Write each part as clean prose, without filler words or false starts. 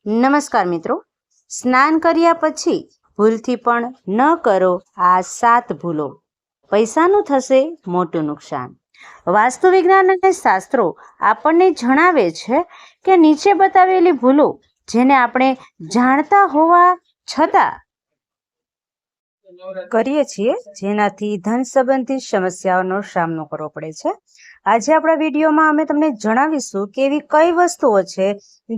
નમસ્કાર મિત્રો, સ્નાન કર્યા પછી ભૂલથી પણ ન કરો આ 7 ભૂલો. પૈસાનું થશે મોટું નુકસાન. વાસ્તુ વિજ્ઞાન અને શાસ્ત્રો આપણને જણાવે છે કે નીચે બતાવેલી ભૂલો જેને આપણે જાણતા હોવા છતાં કરીએ છીએ, જેનાથી ધન સંબંધિત સમસ્યાઓનો સામનો કરવો પડે છે. આજે આપણા વિડીયોમાં અમે તમને જણાવીશું કે એવી કઈ વસ્તુઓ છે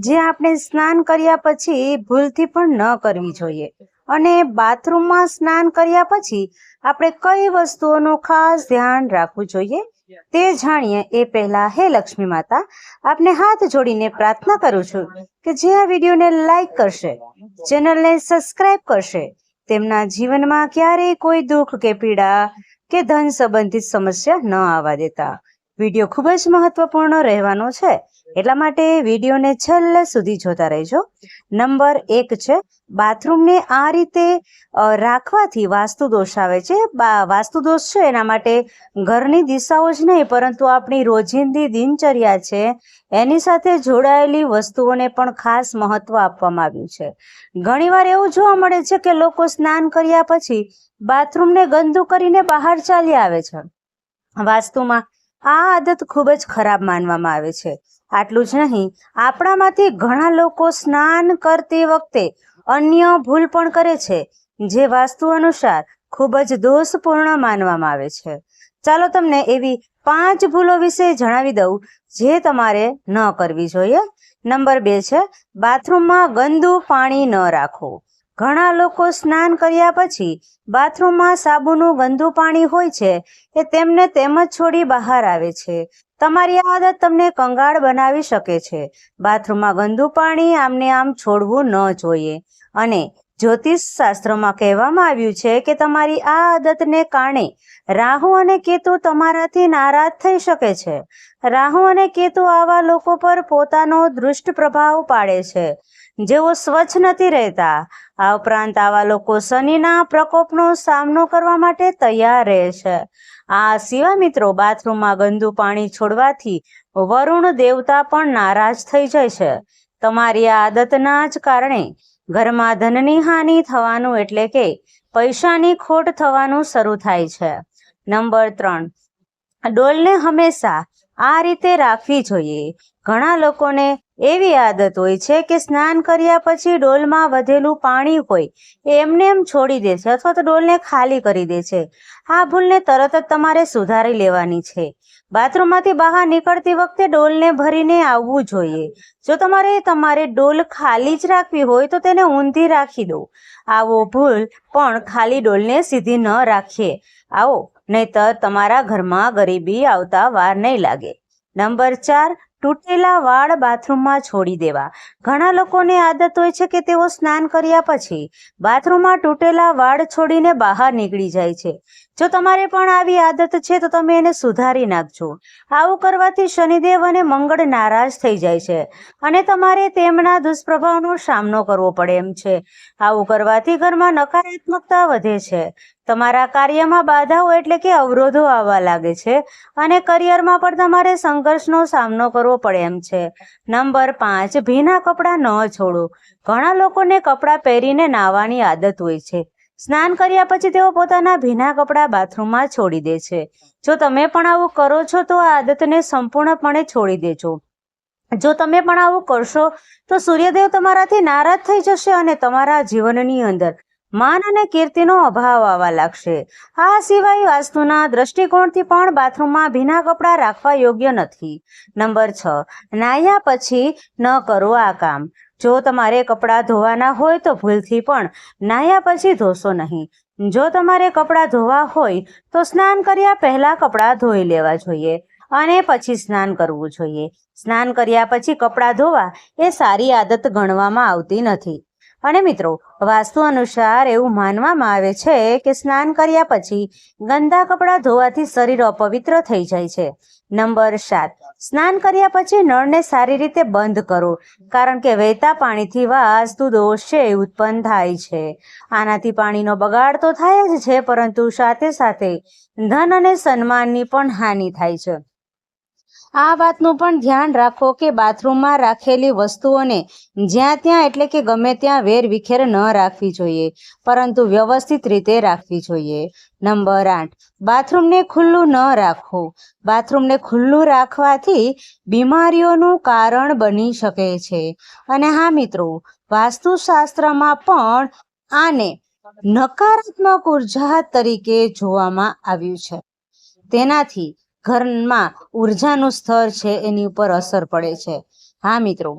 જે આપણે સ્નાન કર્યા પછી ભૂલથી પણ ન કરવી જોઈએ, અને બાથરૂમમાં સ્નાન કર્યા પછી આપણે કઈ વસ્તુઓનું ખાસ ધ્યાન રાખવું જોઈએ તે જાણીએ એ પહેલા, હે લક્ષ્મી માતા, આપને હાથ જોડીને પ્રાર્થના કરું છું કે જે આ વિડીયોને લાઈક કરશે, ચેનલને સબસ્ક્રાઇબ કરશે, તેમના જીવનમાં ક્યારેય કોઈ દુઃખ કે પીડા કે ધન સંબંધિત સમસ્યા ન આવવા દેતા. વિડીયો ખૂબ જ મહત્વપૂર્ણ રહેવાનો છે, એટલા માટે વિડીયોને છેલ્લે સુધી જોતા રહેજો. નંબર 1 છે, બાથરૂમને આ રીતે રાખવાથી વાસ્તુ દોષ આવે છે. વાસ્તુ દોષ છે એના માટે ઘરની દિશાઓ જ નહીં, પરંતુ આપણી રોજિંદી દિનચર્યા છે એની સાથે જોડાયેલી વસ્તુઓને પણ ખાસ મહત્વ આપવામાં આવ્યું છે. ઘણીવાર એવું જોવા મળે છે કે લોકો સ્નાન કર્યા પછી બાથરૂમને ગંદુ કરીને બહાર ચાલી આવે છે. વાસ્તુમાં આ આદત ખૂબ જ ખરાબ માનવામાં આવે છે. આટલું જ નહીં, આપણામાંથી ઘણા લોકો સ્નાન કરતી વખતે અન્ય ભૂલ પણ કરે છે, જે વાસ્તુ અનુસાર ખૂબ જ દોષપૂર્ણ માનવામાં આવે છે. ચાલો તમને એવી 5 ભૂલો વિશે જણાવી દઉં જે તમારે ન કરવી જોઈએ. નંબર 2 છે, બાથરૂમમાં ગંદુ પાણી ન રાખવું. ઘણા લોકો સ્નાન કર્યા પછી બાથરૂમમાં સાબુનું ગંદુ પાણી હોય છે એ તેમને તેમ જ છોડી બહાર આવે છે. તમારી આદત તમને કંગાળ બનાવી શકે છે. બાથરૂમમાં ગંદુ પાણી આમને આમ છોડવું ન જોઈએ, અને જ્યોતિષ શાસ્ત્રોમાં કહેવામાં આવ્યું છે કે તમારી આ આદતને કારણે રાહુ અને કેતુ તમારાથી નારાજ થઈ શકે છે. રાહુ અને કેતુ આવા લોકો પર પોતાનો દુષ્ટ પ્રભાવ પાડે છે જેઓ સ્વચ્છ નથી રહેતા. આ ઉપરાંત આવા લોકો શનિના પ્રકોપનો સામનો કરવા માટે તૈયાર રહે છે. આ સિવાય મિત્રો, બાથરૂમમાં ગંદુ પાણી છોડવાથી વરુણ દેવતા પણ નારાજ થઈ જાય છે. તમારી આ આદતના જ કારણે ઘરમાં ધનની હાનિ થવાનું, એટલે કે પૈસાની ખોટ થવાનું શરૂ થાય છે. નંબર 3, ડોલને હંમેશા આ રીતે રાખવી જોઈએ. ઘણા લોકોને એવી આદત હોય છે કે સ્નાન કર્યા પછી ડોલમાં વધેલું પાણી હોય એ એમને એમ છોડી દે છે, અથવા તો ડોલને ખાલી કરી દે છે. આ ભૂલને તરત જ તમારે સુધારી લેવાની છે. બાથરૂમમાંથી બહાર નીકળતી વખતે ડોલને ભરીને આવવું જોઈએ. જો તમારે ડોલ ખાલી જ રાખવી હોય તો તેને ઊંધી રાખી દો. આવો ભૂલ પણ ખાલી ડોલને સીધી ન રાખીએ આવો, નહીતર તમારા ઘરમાં ગરીબી આવતા વાર નહીં લાગે. નંબર 4, તૂટેલા વાળ બાથરૂમમાં છોડી દેવા. ઘણા લોકોને આદત હોય છે કે તેઓ સ્નાન કર્યા પછી બાથરૂમમાં તૂટેલા વાળ છોડીને બહાર નીકળી જાય છે. જો તમારે પણ આવી આદત છે તો તમે એને સુધારી નાખજો. આવું કરવાથી શનિદેવ અને મંગળ નારાજ થઈ જાય છે અને તમારે તેમના દુષ્પ્રભાવનો સામનો કરવો પડે એમ છે. આવું કરવાથી ઘરમાં નકારાત્મકતા વધે છે, તમારા કાર્યમાં બાધાઓ એટલે કે અવરોધો આવવા લાગે છે, અને કરિયરમાં પણ તમારે સંઘર્ષનો સામનો કરવો પડે એમ છે. નંબર 5, ભીના કપડાં ન છોડો. ઘણા લોકોને કપડાં પહેરીને નાહવાની આદત હોય છે. સ્નાન કર્યા પછી તેઓ પોતાના ભીના કપડાં બાથરૂમમાં છોડી દે છે. જો તમે પણ આવું કરો છો તો આ આદતને સંપૂર્ણપણે છોડી દેજો. જો તમે પણ આવું કરશો તો સૂર્યદેવ તમારાથી નારાજ થઈ જશે અને તમારા જીવનની અંદર માન અને કીર્તિનો અભાવ આવવા લાગશે. આ સિવાય વાસ્તુના દ્રષ્ટિકોણથી પણ બાથરૂમમાં ભીના કપડાં રાખવા યોગ્ય નથી. નંબર 6, નાહ્યા પછી ન કરો આ કામ. જો તમારે કપડાં ધોવાના હોય તો ભૂલથી પણ નાહ્યા પછી ધોશો નહીં. જો તમારે કપડાં ધોવા હોય તો સ્નાન કર્યા પહેલા કપડાં ધોઈ લેવા જોઈએ અને પછી સ્નાન કરવું જોઈએ. સ્નાન કર્યા પછી કપડાં ધોવા એ સારી આદત ગણવામાં આવતી નથી. અને મિત્રો, વાસ્તુ અનુસાર એવું માનવામાં આવે છે કે સ્નાન કર્યા પછી ગંદા કપડાં ધોવાથી શરીર અપવિત્ર થઈ જાય છે. નંબર 7, સ્નાન કર્યા પછી નળને સારી રીતે બંધ કરો, કારણ કે વહેતા પાણીથી વાસ્તુ દોષ છે ઉત્પન્ન થાય છે. આનાથી પાણીનો બગાડ તો થાય જ છે, પરંતુ સાથે સાથે ધન અને સન્માનની પણ હાનિ થાય છે. આ વાતનું પણ ધ્યાન રાખો કે બાથરૂમમાં રાખેલી વસ્તુઓને જ્યાં ત્યાં એટલે કે ગમે ત્યાં વેરવિખેર ન રાખવી જોઈએ, પરંતુ વ્યવસ્થિત રીતે રાખવી જોઈએ. નંબર 8, બાથરૂમને ખુલ્લું ન રાખવું. બાથરૂમને ખુલ્લું રાખવાથી બીમારીઓનું કારણ બની શકે છે. અને હા મિત્રો, વાસ્તુશાસ્ત્રમાં પણ આને નકારાત્મક ઉર્જા તરીકે જોવામાં આવ્યું છે. તેનાથી ઘરમાં ઉર્જાનું સ્તર છે એની ઉપર અસર પડે છે. હા મિત્રો,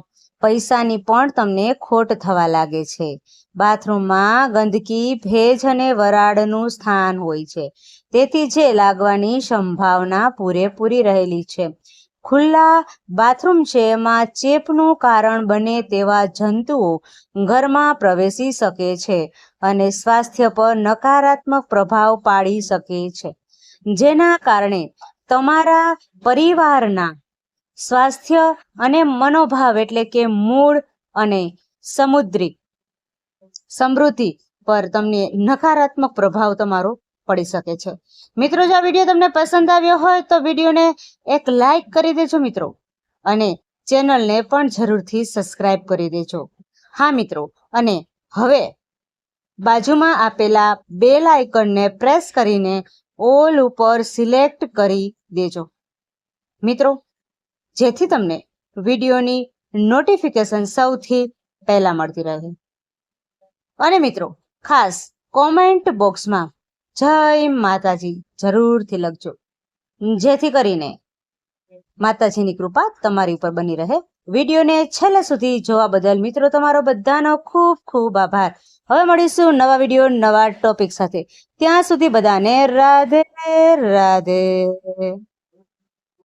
પૈસાની પણ તમને ખોટ થવા લાગે છે. બાથરૂમમાં ગંદકી, ભેજ અને વરાળનું સ્થાન હોય છે, તેથી જે લાગવાની સંભાવના પૂરેપૂરી રહેલી છે. ખુલ્લા બાથરૂમ છે એમાં ચેપનું કારણ બને તેવા જંતુઓ ઘરમાં પ્રવેશી શકે છે અને સ્વાસ્થ્ય પર નકારાત્મક પ્રભાવ પાડી શકે છે, જેના કારણે તમારા પરિવારના સ્વાસ્થ્ય અને મનોભાવ એટલે કે મૂડ અને સમૃદ્ધિ પર તમને નકારાત્મક પ્રભાવ તમારો પડી શકે છે. મિત્રો, જો આ વિડીયો તમને પસંદ આવ્યો હોય તો વિડીયોને એક લાઈક કરી દેજો મિત્રો, અને ચેનલને પણ જરૂરથી સબસ્ક્રાઇબ કરી દેજો. હા મિત્રો, અને હવે બાજુમાં આપેલા બેલ આઇકનને પ્રેસ કરીને ઓલ ઉપર સિલેક્ટ કરી દેજો મિત્રો, જેથી તમને વિડીયોની નોટિફિકેશન સૌથી પહેલા મળતી રહે. અને મિત્રો, ખાસ કોમેન્ટ બોક્સમાં જય માતાજી જરૂરથી લખજો, જેથી કરીને માતાજીની કૃપા તમારી ઉપર બની રહે. વિડીયોને છેલ્લે સુધી જોવા બદલ મિત્રો તમારો બધાનો ખૂબ ખૂબ આભાર. હવે મળીશું નવા વિડીયો નવા ટોપિક સાથે. ત્યાં સુધી બધાને રાધે રાધે.